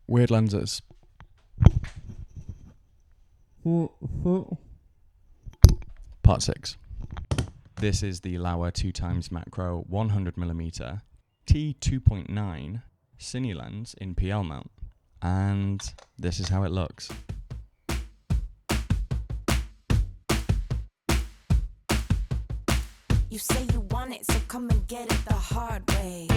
Weird lenses. Part 6. This is the Laowa 2x macro 100mm T2.9 cine lens in PL mount. And this is how it looks. You say you want it, so come and get it the hard way.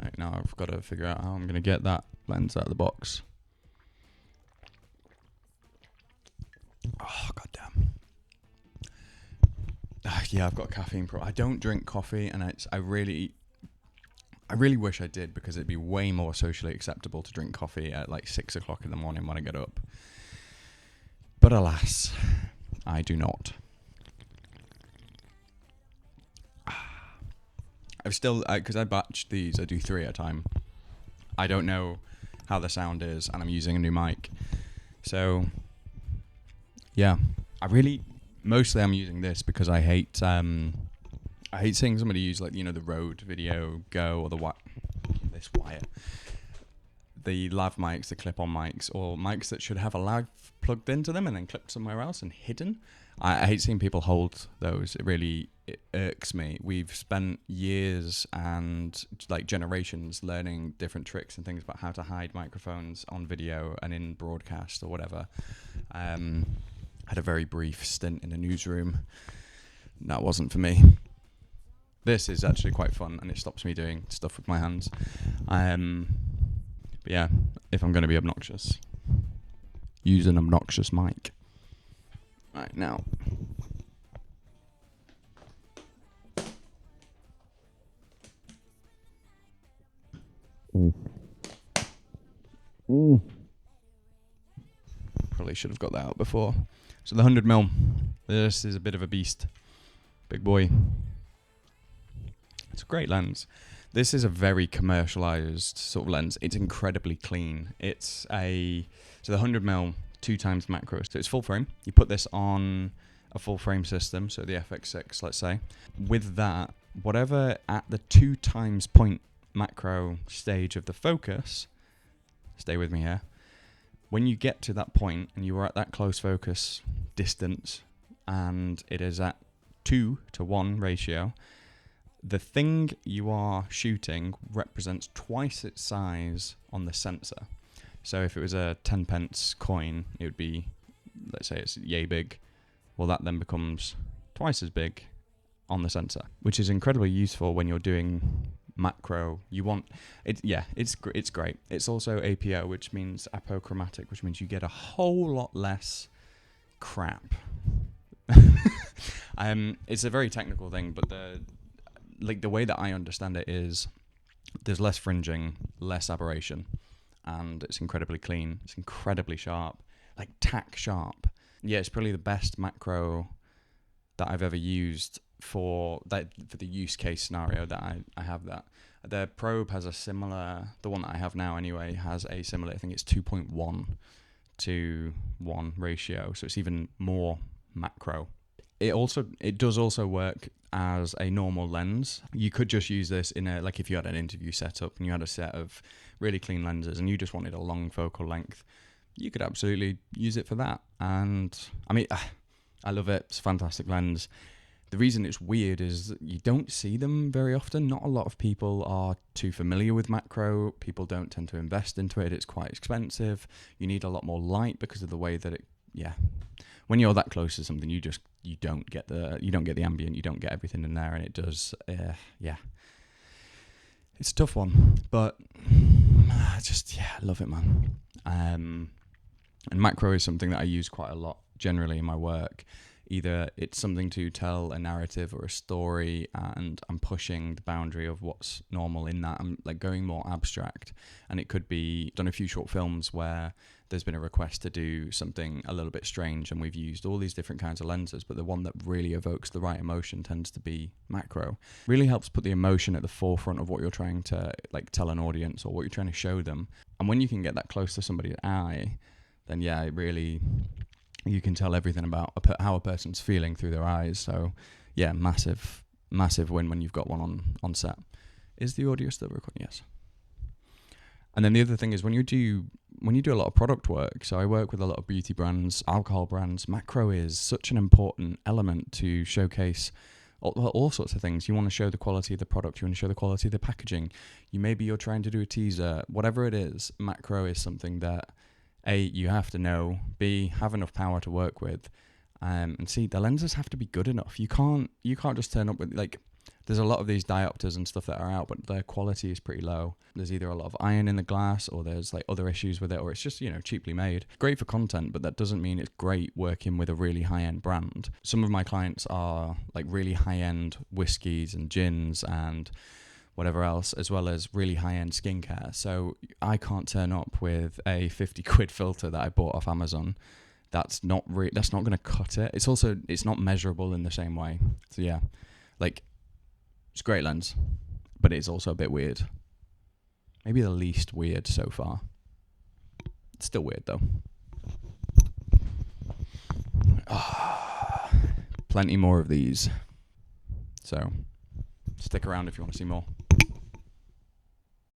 Right, now I've got to figure out how I'm going to get that lens out of the box. Oh, goddamn. Yeah, I've got a caffeine problem. I don't drink coffee, and I really wish I did, because it'd be way more socially acceptable to drink coffee at like 6 o'clock in the morning when I get up. But alas, I do not. I've still, because I batch these, I do 3 at a time. I don't know how the sound is, and I'm using a new mic. So, yeah, mostly I'm using this because I hate seeing somebody use, like, you know, the Rode Video Go or the lav mics, the clip-on mics, or mics that should have a lav plugged into them and then clipped somewhere else and hidden. I hate seeing people hold those. It irks me. We've spent years and like generations learning different tricks and things about how to hide microphones on video and in broadcast or whatever. Had a very brief stint in a newsroom. That wasn't for me. This is actually quite fun, and it stops me doing stuff with my hands. But yeah, if I'm going to be obnoxious, use an obnoxious mic. Right, now. Probably should have got that out before. So the 100mm. This is a bit of a beast. Big boy. It's a great lens. This is a very commercialized sort of lens. It's incredibly clean. So the 100mm 2x macro. So it's full frame. You put this on a full frame system, so the FX6, let's say. With that, whatever at the 2x point macro stage of the focus, stay with me here. When you get to that point and you are at that close focus distance and it is at 2:1 ratio, the thing you are shooting represents twice its size on the sensor. So if it was a 10 pence coin, it would be, let's say it's yay big. Well, that then becomes twice as big on the sensor, which is incredibly useful when you're doing macro. It's great. It's also APO, which means apochromatic, which means you get a whole lot less crap. It's a very technical thing, but the way that I understand it is there's less fringing, less aberration, and it's incredibly clean. It's incredibly sharp, like tack sharp. Yeah, it's probably the best macro that I've ever used for the use case scenario that I have that. The probe has the one that I have now anyway, has a similar, I think it's 2.1:1 ratio, so it's even more macro. It does also work as a normal lens. You could just use this if you had an interview setup and you had a set of really clean lenses and you just wanted a long focal length, you could absolutely use it for that. And I mean, I love it. It's a fantastic lens. The reason it's weird is you don't see them very often. Not a lot of people are too familiar with macro. People don't tend to invest into it. It's quite expensive. You need a lot more light because of the way that when you're that close to something, you don't get the ambient, you don't get everything in there, and it does, it's a tough one, but I love it, man. And macro is something that I use quite a lot generally in my work. Either it's something to tell a narrative or a story, and I'm pushing the boundary of what's normal in that. I'm like going more abstract, and it could be done a few short films where there's been a request to do something a little bit strange, and we've used all these different kinds of lenses, but the one that really evokes the right emotion tends to be macro. Really helps put the emotion at the forefront of what you're trying to like tell an audience or what you're trying to show them. And when you can get that close to somebody's eye, then yeah, it really, you can tell everything about how a person's feeling through their eyes. So yeah, massive win when you've got one on set. Is the audio still recording? Yes. And then the other thing is when you do a lot of product work, so I work with a lot of beauty brands, alcohol brands, macro is such an important element to showcase all sorts of things. You want to show the quality of the product, you want to show the quality of the packaging. You're trying to do a teaser, whatever it is, macro is something that A, you have to know, B, have enough power to work with, and C, the lenses have to be good enough. You can't just turn up with, like, there's a lot of these diopters and stuff that are out, but their quality is pretty low. There's either a lot of iron in the glass, or there's like other issues with it, or it's just, cheaply made. Great for content, but that doesn't mean it's great working with a really high-end brand. Some of my clients are like really high-end whiskeys and gins and whatever else, as well as really high-end skincare. So I can't turn up with a 50 quid filter that I bought off Amazon. That's not going to cut it. It's not measurable in the same way. So yeah, like, it's a great lens, but it's also a bit weird. Maybe the least weird so far. It's still weird though. Plenty more of these. So stick around if you want to see more.